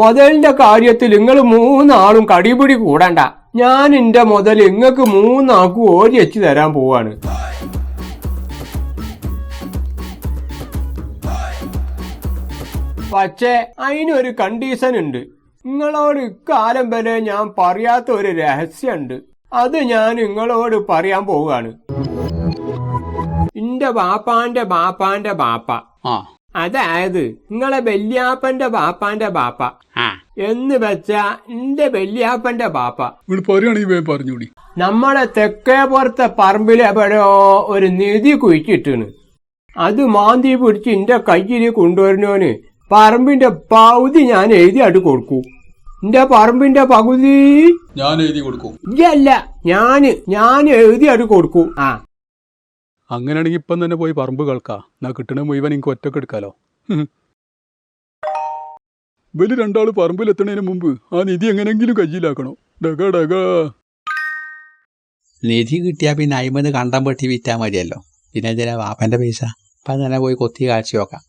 മുതലിന്റെ കാര്യത്തിൽ നിങ്ങൾ 3 ആളും കടിപിടി കൂടണ്ട. ഞാൻ എന്റെ മുതൽ നിങ്ങൾക്ക് 3 ആൾക്കും ഓരി വെച്ച് തരാൻ പോവാണ്. പക്ഷേ അതിനൊരു കണ്ടീഷൻ ഉണ്ട്. നിങ്ങളോട് ഇക്കാലം വരെ ഞാൻ പറയാത്ത ഒരു രഹസ്യമുണ്ട്. അത് ഞാൻ നിങ്ങളോട് പറയാൻ പോവുകയാണ്. എന്റെ ബാപ്പാന്റെ ബാപ്പാന്റെ ബാപ്പ, അതായത് നിങ്ങളെ വല്യാപ്പന്റെ ബാപ്പാന്റെ ബാപ്പ എന്ന് വെച്ചാ എന്റെ വല്യാപ്പന്റെ ബാപ്പ പറഞ്ഞൂടി. നമ്മളെ തെക്കേ പുറത്തെ പറമ്പിൽ എവിടെയോ ഒരു നിധി കുഴിച്ചിട്ടാണ്. അത് മാന്തി പിടിച്ച് എന്റെ കയ്യിൽ കൊണ്ടുവരുന്നോന് പറമ്പിന്റെ പകുതി ഞാൻ എഴുതിയായിട്ട് കൊടുക്കൂ. എന്റെ പറമ്പിന്റെ പകുതി ഞാൻ എഴുതി കൊടുക്കും. ഇല്ല, ഞാൻ എഴുതിയായിട്ട് കൊടുക്കൂ. അങ്ങനെയാണെങ്കിൽ ഇപ്പം തന്നെ പോയി പറമ്പ് കളക്കാ. എന്നാ കിട്ടണ മുഴുവൻ എനിക്ക് ഒറ്റക്ക് എടുക്കാലോ. ഇവര് 2 ആള് പറമ്പിലെത്തണതിന് മുമ്പ് ആ നിധി എങ്ങനെങ്കിലും കയ്യിലാക്കണോ. നിധി കിട്ടിയാ പിന്നെ 50 കണ്ടം പെട്ടി വിറ്റാ മതിയല്ലോ. പിന്നെ എന്തിനാ വാപ്പന്റെ പൈസ? അപ്പം തന്നെ പോയി കൊത്തി കാഴ്ച നോക്കാം.